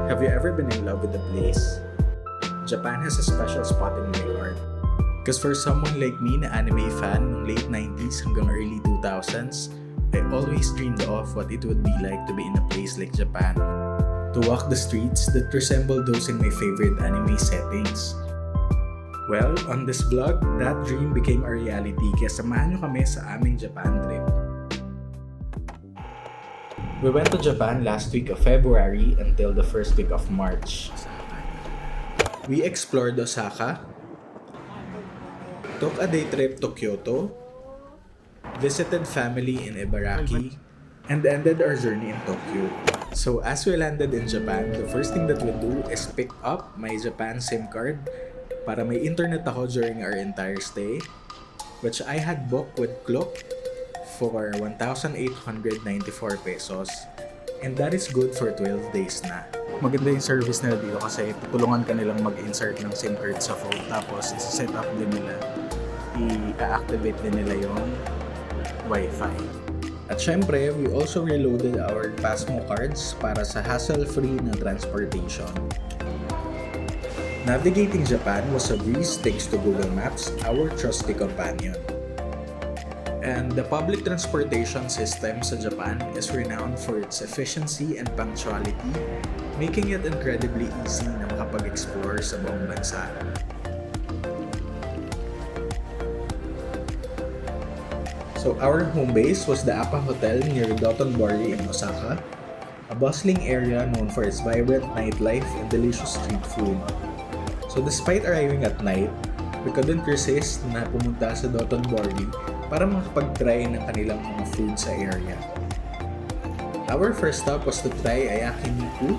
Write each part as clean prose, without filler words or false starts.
Have you ever been in love with a place? Japan has a special spot in my heart. Because for someone like me na anime fan ng late 90s hanggang early 2000s, I always dreamed of what it would be like to be in a place like Japan. To walk the streets that resemble those in my favorite anime settings. Well, on this vlog, that dream became a reality kaya samahan nyo kami sa aming Japan trip. We went to Japan last week of February until the first week of March. We explored Osaka, took a day trip to Kyoto, visited family in Ibaraki, and ended our journey in Tokyo. So as we landed in Japan, the first thing that we do is pick up my Japan SIM card para may internet ako during our entire stay, which I had booked with Klook for 1,894 pesos. And that is good for 12 days na. Maganda yung service nila dito kasi tutulungan ka nilang mag-insert ng SIM card sa phone tapos isi-set up din nila, i-activate din nila yung Wi-Fi. At syempre, we also reloaded our Pasmo cards para sa hassle-free na transportation. Navigating Japan was a breeze thanks to Google Maps, our trusty companion. And the public transportation system sa Japan is renowned for its efficiency and punctuality, making it incredibly easy na makapag-explore sa buong bansa. So our home base was the Appa Hotel near Dotonbori in Osaka, a bustling area known for its vibrant nightlife and delicious street food. So despite arriving at night, we couldn't resist na pumunta sa Dotonbori para makapag-try ng kanilang mga food sa area. Our first stop was to try yakiniku,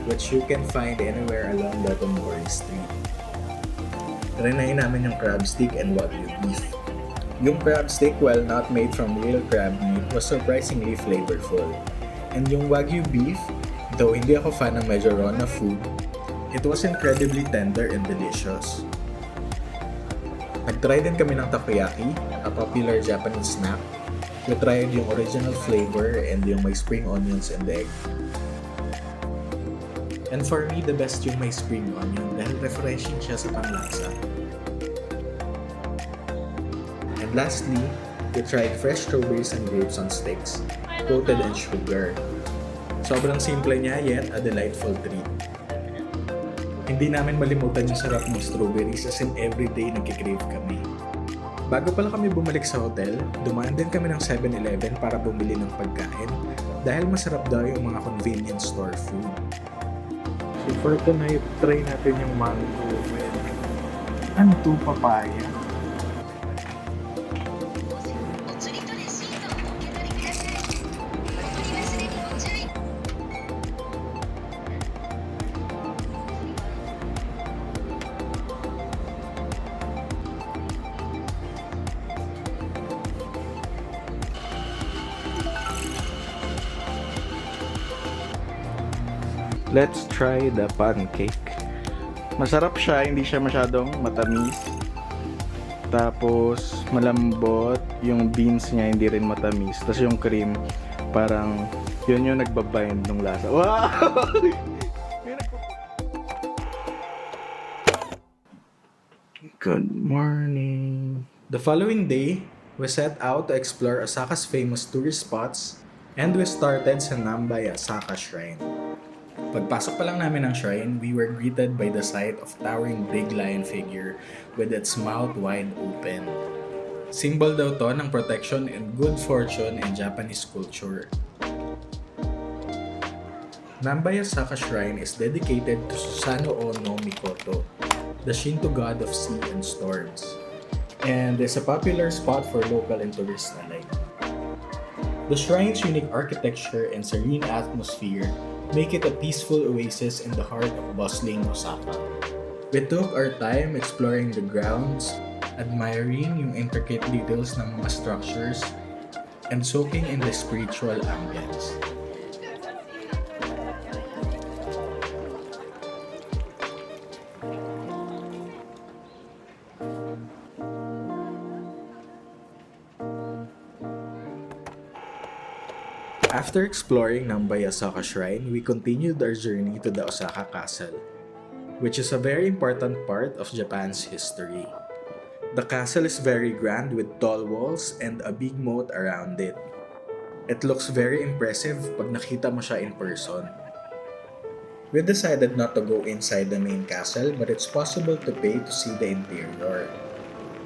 which you can find anywhere along Dotonbori Street. Trinay namin yung crab stick and wagyu beef. Yung crab stick, while not made from real crab meat, was surprisingly flavorful. And yung wagyu beef, though hindi ako fan ng medyo raw na food, it was incredibly tender and delicious. Nag-try din kami ng takoyaki, a popular Japanese snack. We tried yung original flavor and yung may spring onions and egg. And for me, the best yung may spring onion dahil refreshing siya sa panglasa. And lastly, we tried fresh strawberries and grapes on sticks, coated in sugar. Sobrang simple niya yet a delightful treat. Hindi namin malimutan yung sarap ng strawberries as in everyday nagkikrave kami. Bago pala kami bumalik sa hotel, dumaan din kami ng 7-Eleven para bumili ng pagkain dahil masarap daw yung mga convenience store food. So for tonight, try natin yung mango with ano to, papaya. Let's try the pancake. Masarap siya, hindi siya masyadong matamis. Tapos malambot, yung beans niya hindi rin matamis. Tapos yung cream, parang yun yung nagbabind ng lasa. Wow! Good morning. The following day, we set out to explore Osaka's famous tourist spots and we started sa Nambay Osaka Shrine. Pagpasok pa lang namin ng shrine, we were greeted by the sight of towering big lion figure with its mouth wide open. Symbol daw to ng protection and good fortune in Japanese culture. Nambay Osaka Shrine is dedicated to Susanoo no Mikoto, the Shinto god of sea and storms, and is a popular spot for local and tourists alike. The shrine's unique architecture and serene atmosphere make it a peaceful oasis in the heart of bustling Osaka. We took our time exploring the grounds, admiring yung intricate details ng mga structures, and soaking in the spiritual ambience. After exploring Nambayasaka Shrine, we continued our journey to the Osaka Castle, which is a very important part of Japan's history. The castle is very grand with tall walls and a big moat around it. It looks very impressive pag nakita mo siya in person. We decided not to go inside the main castle, but it's possible to pay to see the interior.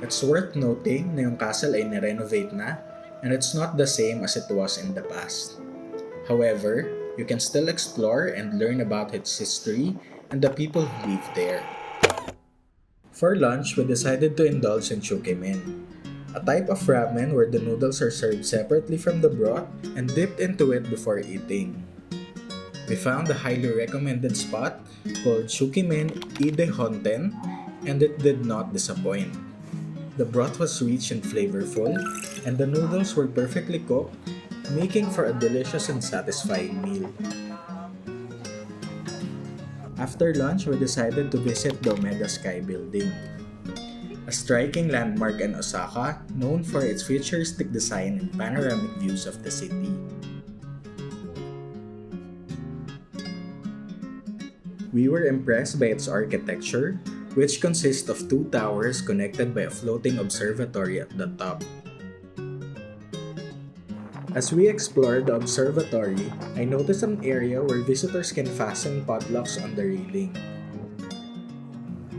It's worth noting na yung castle ay na-renovate na, and it's not the same as it was in the past. However, you can still explore and learn about its history and the people who live there. For lunch, we decided to indulge in shukemen, a type of ramen where the noodles are served separately from the broth and dipped into it before eating. We found a highly recommended spot called Shukimen Ide Honten, and it did not disappoint. The broth was rich and flavorful, and the noodles were perfectly cooked, making for a delicious and satisfying meal. After lunch, we decided to visit the Omega Sky Building, a striking landmark in Osaka known for its futuristic design and panoramic views of the city. We were impressed by its architecture, which consists of two towers connected by a floating observatory at the top. As we explored the observatory, I noticed an area where visitors can fasten padlocks on the railing.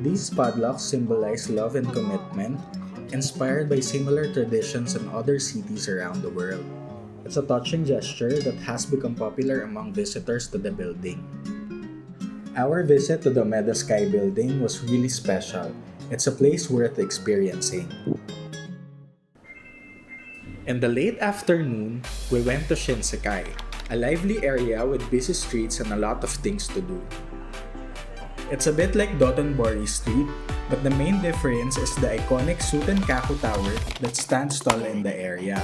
These padlocks symbolize love and commitment, inspired by similar traditions in other cities around the world. It's a touching gesture that has become popular among visitors to the building. Our visit to the Omega Sky Building was really special. It's a place worth experiencing. In the late afternoon, we went to Shinsekai, a lively area with busy streets and a lot of things to do. It's a bit like Dotonbori Street, but the main difference is the iconic Sutenkaku Tower that stands tall in the area.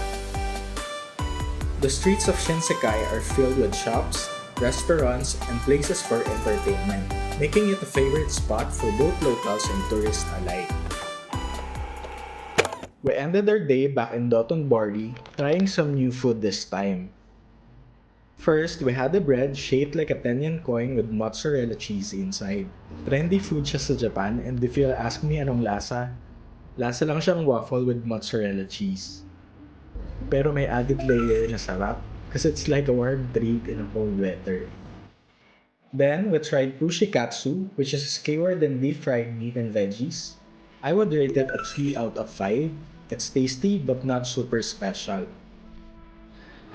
The streets of Shinsekai are filled with shops, restaurants, and places for entertainment, making it a favorite spot for both locals and tourists alike. We ended our day back in Dotonbori, trying some new food this time. First, we had a bread shaped like a 10 yen coin with mozzarella cheese inside. Trendy food siya sa Japan, and if you'll ask me anong lasa, lasa lang siyang waffle with mozzarella cheese. Pero may added layer na sarap, because it's like a warm treat in a cold weather. Then, we tried kushikatsu, which is skewered and deep-fried meat and veggies. I would rate it a 3 out of 5. It's tasty but not super special.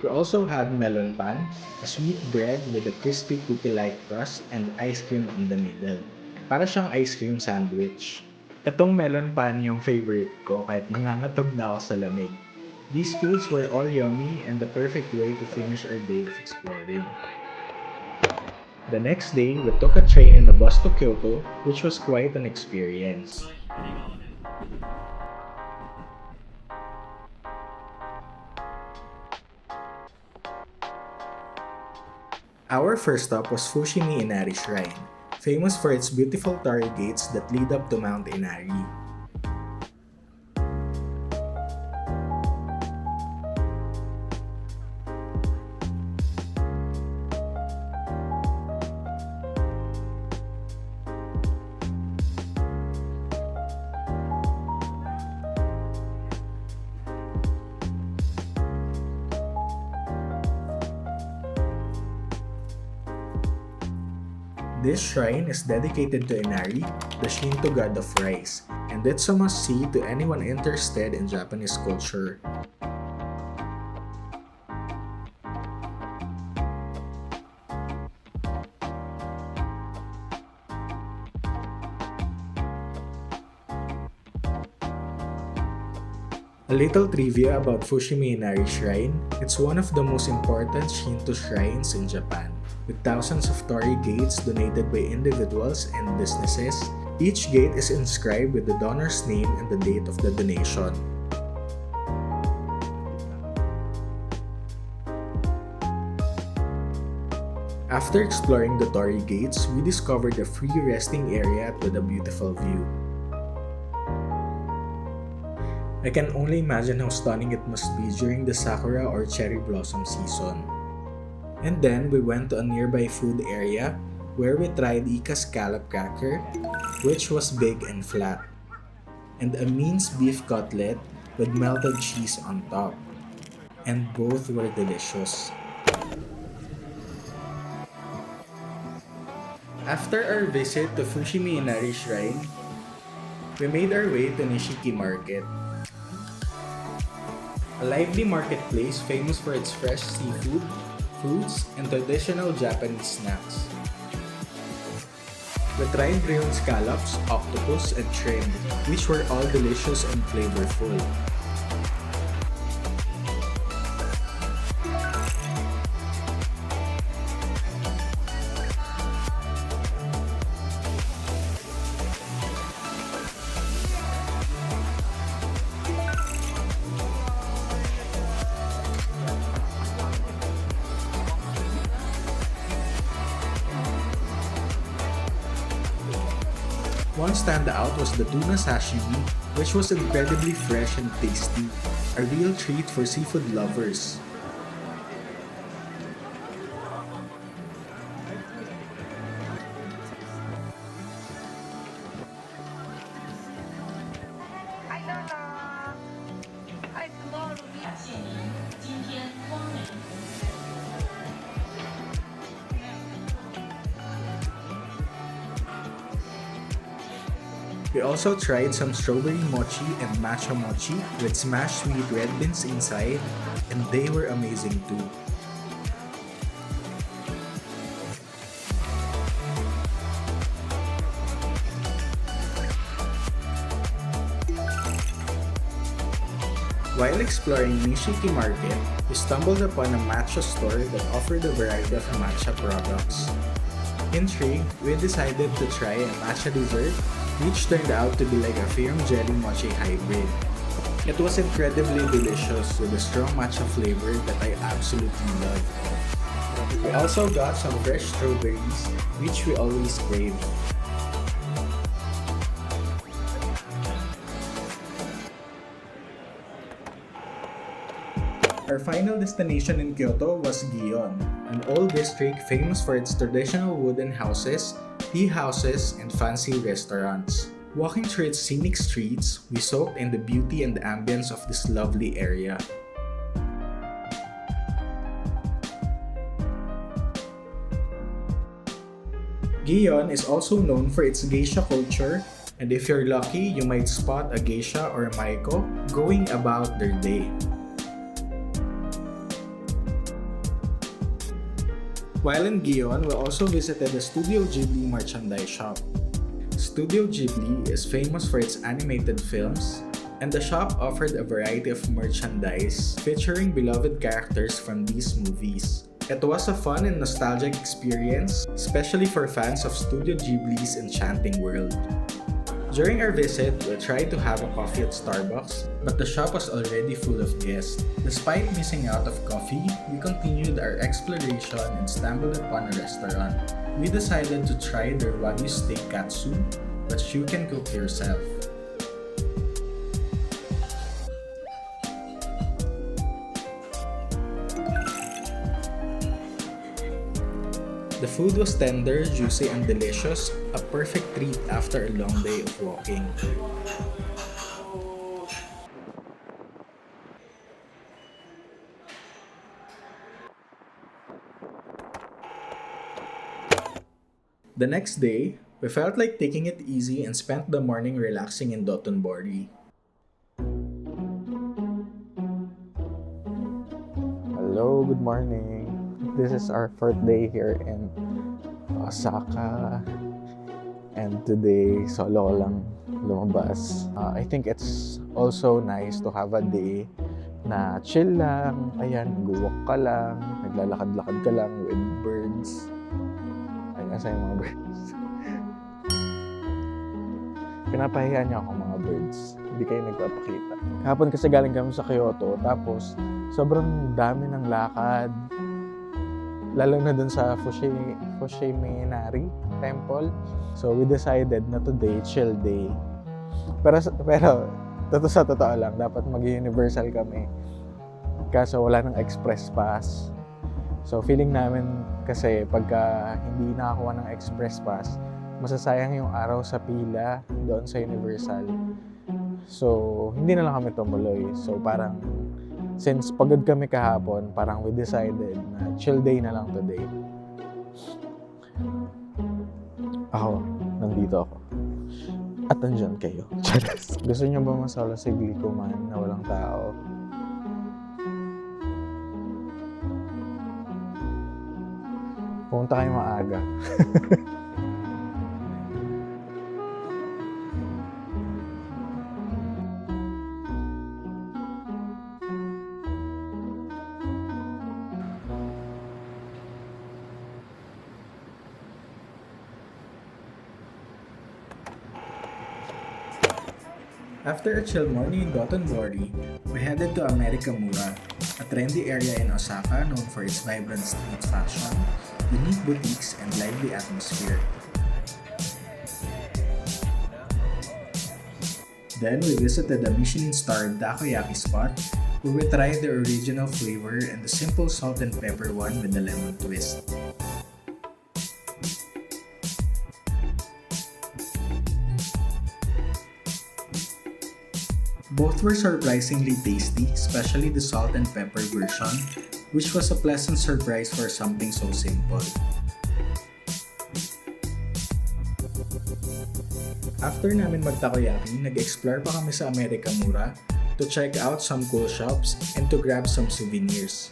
We also had melon pan, a sweet bread with a crispy cookie-like crust and ice cream in the middle. Para siyang ice cream sandwich. Itong melon pan yung favorite ko kahit nangangatog na ako sa lamig. These foods were all yummy and the perfect way to finish our day of exploring. The next day, we took a train and a bus to Kyoto, which was quite an experience. Our first stop was Fushimi Inari Shrine, famous for its beautiful torii gates that lead up to Mount Inari. This shrine is dedicated to Inari, the Shinto god of rice, and it's a must-see to anyone interested in Japanese culture. A little trivia about Fushimi Inari Shrine, it's one of the most important Shinto shrines in Japan, with thousands of torii gates donated by individuals and businesses. Each gate is inscribed with the donor's name and the date of the donation. After exploring the torii gates, we discovered a free resting area with a beautiful view. I can only imagine how stunning it must be during the sakura or cherry blossom season. And then we went to a nearby food area where we tried Ika's scallop cracker, which was big and flat, and a minced beef cutlet with melted cheese on top. And both were delicious. After our visit to Fushimi Inari Shrine, we made our way to Nishiki Market, a lively marketplace famous for its fresh seafood, fruits, and traditional Japanese snacks. We tried grilled scallops, octopus, and shrimp, which were all delicious and flavorful. One standout was the tuna sashimi, which was incredibly fresh and tasty, a real treat for seafood lovers. We also tried some strawberry mochi and matcha mochi with smashed sweet red beans inside, and they were amazing too. While exploring Nishiki Market, we stumbled upon a matcha store that offered a variety of matcha products. Intrigued, we decided to try a matcha dessert, which turned out to be like a firm jelly mochi hybrid. It was incredibly delicious with a strong matcha flavor that I absolutely love. We also got some fresh strawberries, which we always crave. Our final destination in Kyoto was Gion, an old district famous for its traditional wooden houses, tea houses, and fancy restaurants. Walking through its scenic streets, we soaked in the beauty and ambience of this lovely area. Gion is also known for its geisha culture, and if you're lucky, you might spot a geisha or a maiko going about their day. While in Gion, we also visited the Studio Ghibli merchandise shop. Studio Ghibli is famous for its animated films, and the shop offered a variety of merchandise featuring beloved characters from these movies. It was a fun and nostalgic experience, especially for fans of Studio Ghibli's enchanting world. During our visit, we tried to have a coffee at Starbucks, but the shop was already full of guests. Despite missing out of coffee, we continued our exploration and stumbled upon a restaurant. We decided to try their Wagyu steak katsu, but you can cook yourself. The food was tender, juicy, and delicious, a perfect treat after a long day of walking. The next day, we felt like taking it easy and spent the morning relaxing in Dotonbori. Hello, good morning. This is our fourth day here in Osaka, and today solo ko lang lumabas. I think it's also nice to have a day na chill lang, ayan, nag-walk ka lang, naglalakad-lakad ka lang with birds. Ay, nasa yung mga birds? Pinapahiya niyo ako mga birds, hindi kayo nagpapakita. Kahapon kasi galing kami sa Kyoto, tapos sobrang dami ng lakad. Lalo na dun sa Fushimi Inari Temple. So we decided na today, chill day. Pero sa totoo lang, dapat mag-universal kami. Kaso wala nang express pass. So feeling namin kasi pagka hindi nakakuha ng express pass, masasayang yung araw sa pila doon sa Universal. So hindi na lang kami tumuloy. So parang since pagod kami kahapon, parang we decided na chill day na lang today. Ako, nandito ako. At nandyan kayo. Charas. Gusto nyo ba masala sa Glikuman na walang tao? Pumunta kayo maaga. After a chill morning in Dotonbori, we headed to Amerikamura, a trendy area in Osaka known for its vibrant street fashion, unique boutiques, and lively atmosphere. Then we visited the Michelin-starred takoyaki spot, where we tried the original flavor and the simple salt and pepper one with the lemon twist. Both were surprisingly tasty, especially the salt and pepper version, which was a pleasant surprise for something so simple. After namin magtakoyaki, nag-explore pa kami sa Amerikamura to check out some cool shops and to grab some souvenirs.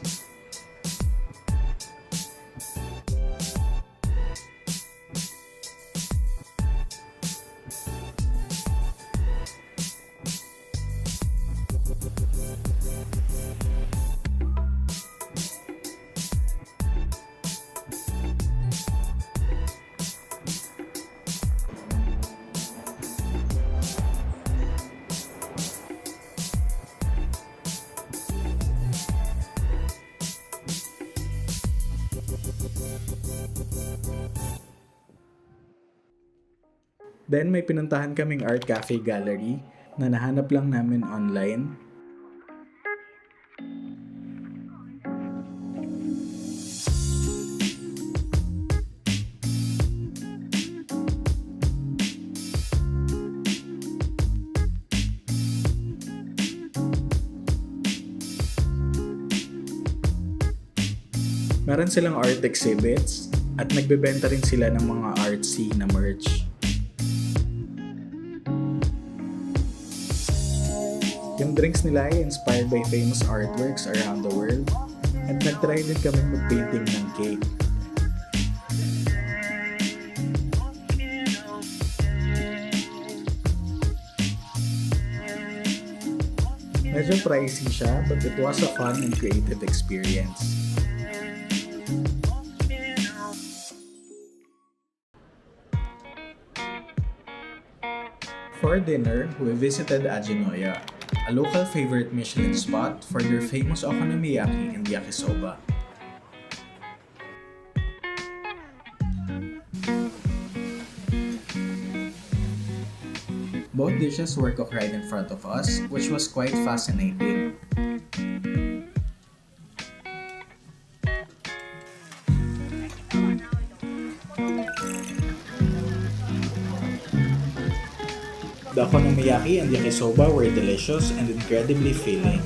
Then may pinuntahan kaming art cafe gallery na nahanap lang namin online. Meron silang art exhibits at nagbebenta rin sila ng mga artsy na merch. Yung drinks nila ay inspired by famous artworks around the world at nag-try din kami mag-painting ng cake. Medyo pricey siya but it was a fun and creative experience. For dinner, we visited Ajinoya, a local favorite Michelin spot for their famous okonomiyaki and yakisoba. Both dishes were cooked right in front of us, which was quite fascinating. The okonomiyaki and yakisoba were delicious and incredibly filling.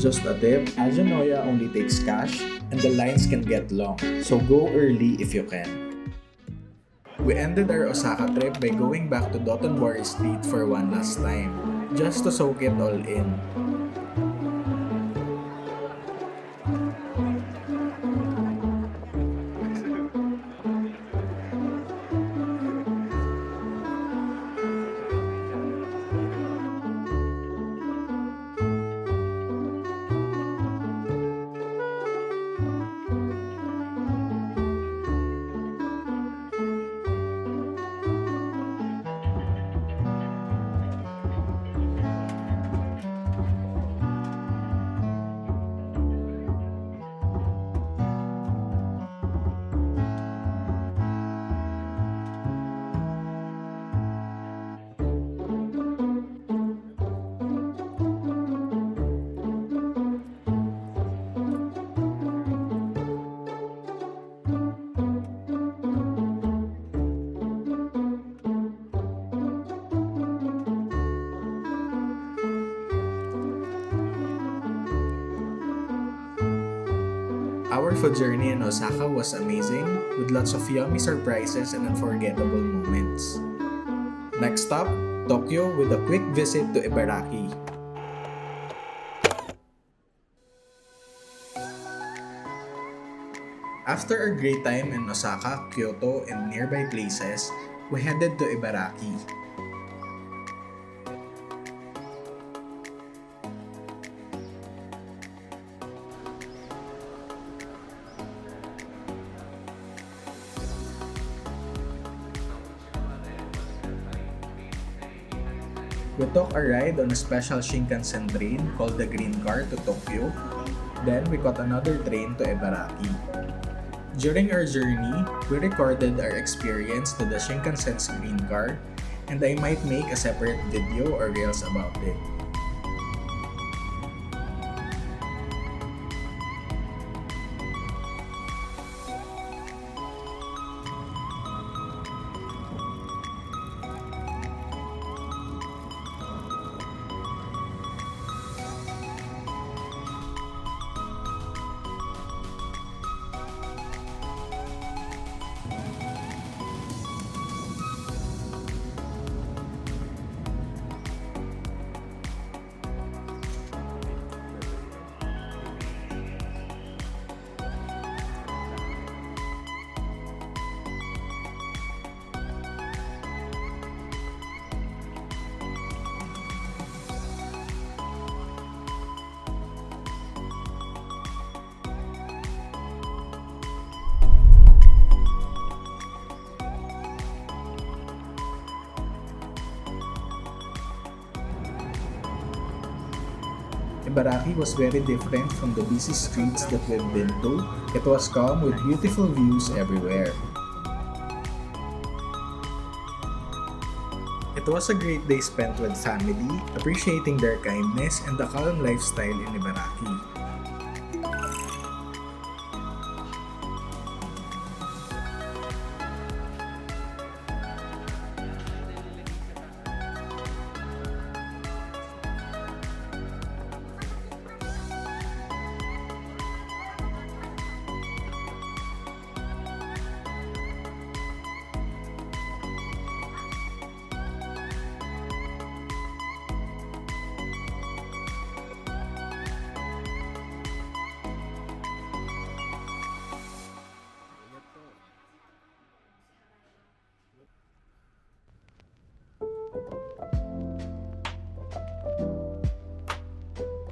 Just a tip, Ajinoya only takes cash and the lines can get long, so go early if you can. We ended our Osaka trip by going back to Dotonbori Street for one last time, just to soak it all in. Our food journey in Osaka was amazing, with lots of yummy surprises and unforgettable moments. Next stop, Tokyo with a quick visit to Ibaraki. After a great time in Osaka, Kyoto, and nearby places, we headed to Ibaraki. We took a ride on a special Shinkansen train called the Green Car to Tokyo. Then we caught another train to Ibaraki. During our journey, we recorded our experience to the Shinkansen's Green Car, and I might make a separate video or reels about it. Ibaraki was very different from the busy streets that we've been to. It was calm with beautiful views everywhere. It was a great day spent with family, appreciating their kindness and the calm lifestyle in Ibaraki.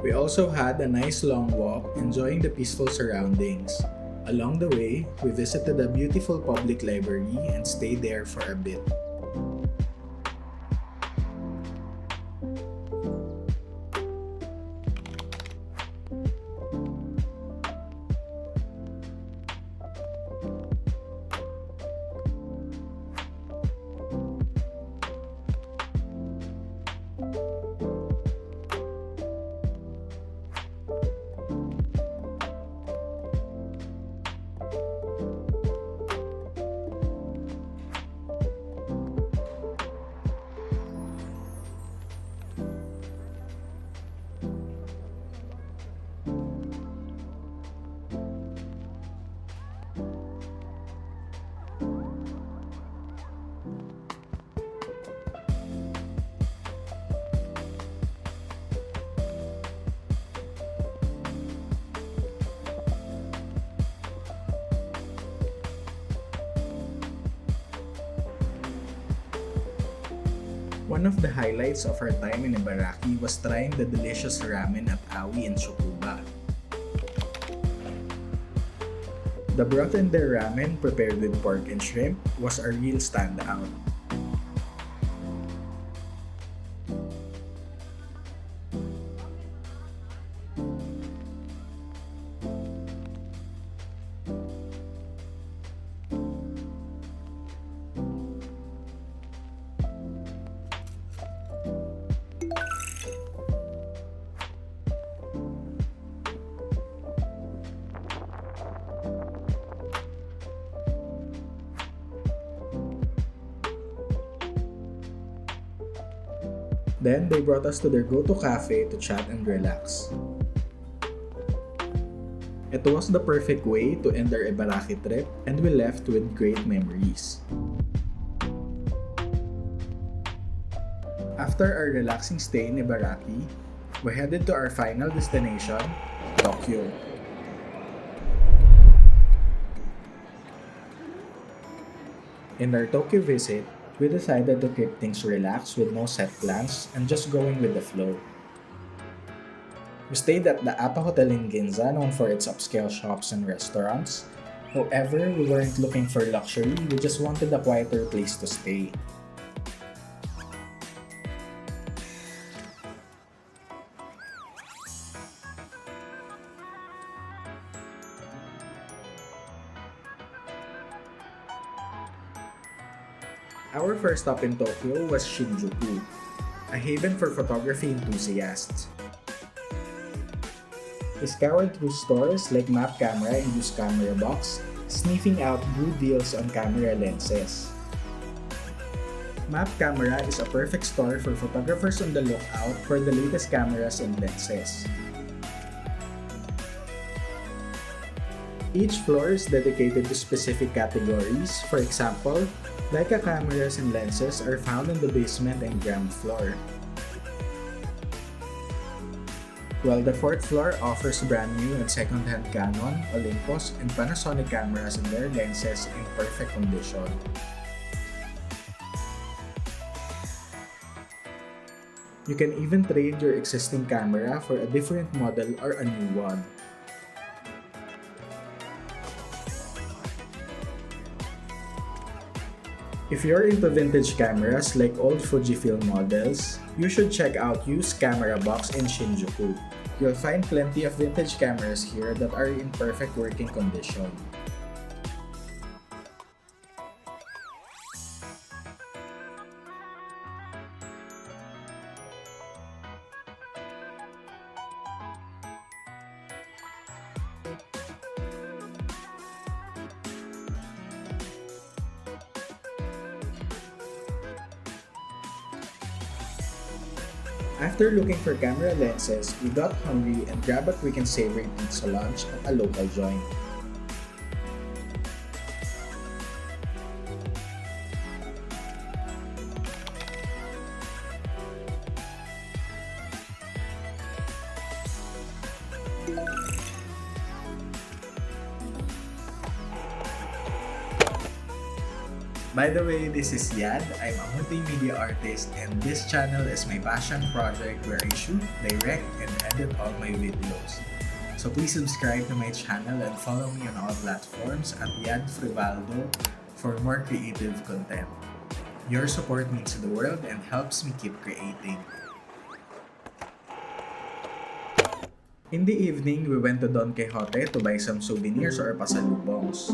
We also had a nice long walk, enjoying the peaceful surroundings. Along the way, we visited a beautiful public library and stayed there for a bit. One of the highlights of our time in Ibaraki was trying the delicious ramen at Aoi in Tsukuba. The broth in their ramen, prepared with pork and shrimp, was a real standout. Then, they brought us to their go-to cafe to chat and relax. It was the perfect way to end our Ibaraki trip, and we left with great memories. After our relaxing stay in Ibaraki, we headed to our final destination, Tokyo. In our Tokyo visit, we decided to keep things relaxed with no set plans and just going with the flow. We stayed at the Appa Hotel in Ginza, known for its upscale shops and restaurants. However, we weren't looking for luxury, we just wanted a quieter place to stay. Our first stop in Tokyo was Shinjuku, a haven for photography enthusiasts. We scoured through stores like Map Camera and Used Camera Box, sniffing out good deals on camera lenses. Map Camera is a perfect store for photographers on the lookout for the latest cameras and lenses. Each floor is dedicated to specific categories. For example, Leica cameras and lenses are found in the basement and ground floor, while the fourth floor offers brand new and second-hand Canon, Olympus, and Panasonic cameras and their lenses in perfect condition. You can even trade your existing camera for a different model or a new one. If you're into vintage cameras like old Fujifilm models, you should check out Used Camera Box in Shinjuku. You'll find plenty of vintage cameras here that are in perfect working condition. After looking for camera lenses, we got hungry and grabbed a quick and savory pizza lunch at a local joint. By the way, this is Yad. I'm a multimedia artist and this channel is my passion project where I shoot, direct, and edit all my videos. So please subscribe to my channel and follow me on all platforms at Yad Frivaldo for more creative content. Your support means the world and helps me keep creating. In the evening, we went to Don Quixote to buy some souvenirs or pasalubongs.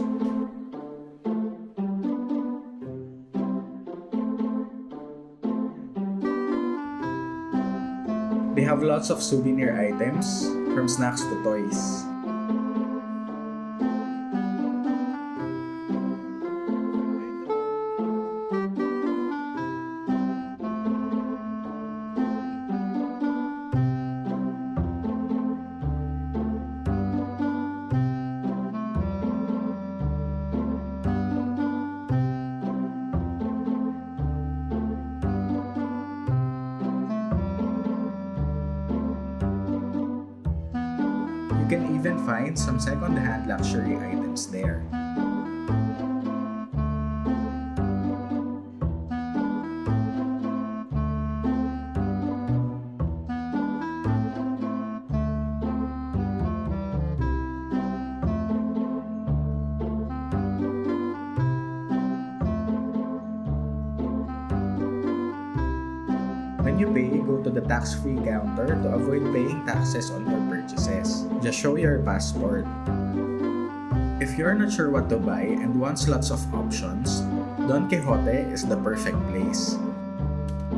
They have lots of souvenir items, from snacks to toys. You can even find some second-hand luxury items there. When you pay, go to the tax-free counter to avoid paying taxes on your purchases. Just show your passport. If you're not sure what to buy and wants lots of options, Don Quixote is the perfect place.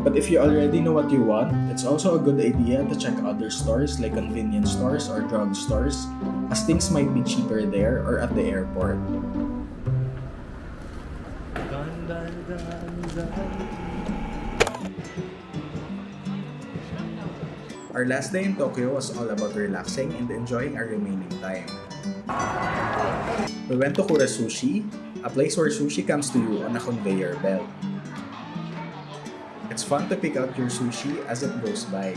But if you already know what you want, it's also a good idea to check other stores like convenience stores or drug stores, as things might be cheaper there or at the airport. Our last day in Tokyo was all about relaxing and enjoying our remaining time. We went to Kura Sushi, a place where sushi comes to you on a conveyor belt. It's fun to pick out your sushi as it goes by.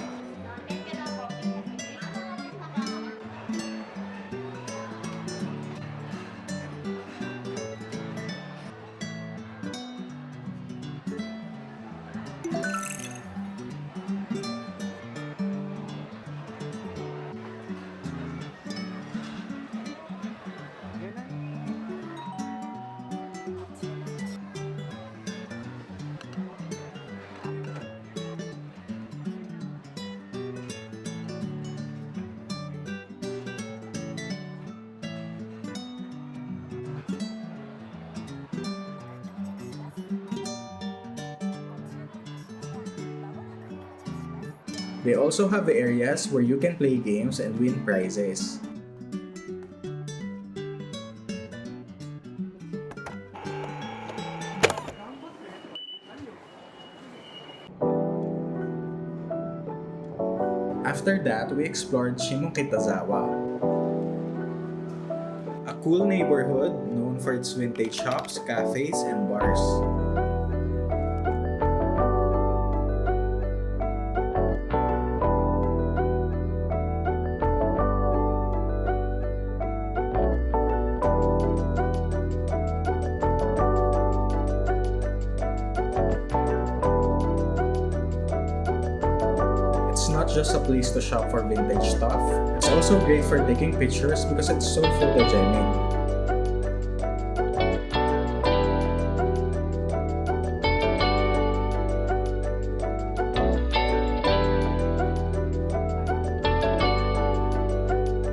They also have areas where you can play games and win prizes. After that, we explored Shimo-kitazawa, a cool neighborhood known for its vintage shops, cafes, and bars. It's not just a place to shop for vintage stuff, it's also great for taking pictures because it's so photogenic.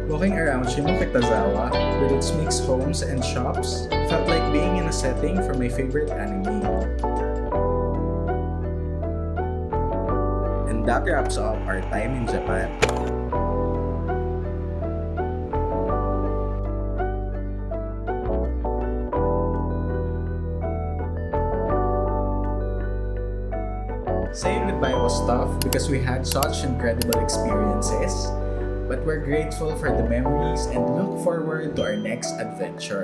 Walking around Shimo-kitazawa with its mixed homes and shops felt like being in a setting from my favorite anime. And that wraps up our time in Japan. Saying goodbye was tough because we had such incredible experiences, but we're grateful for the memories and look forward to our next adventure.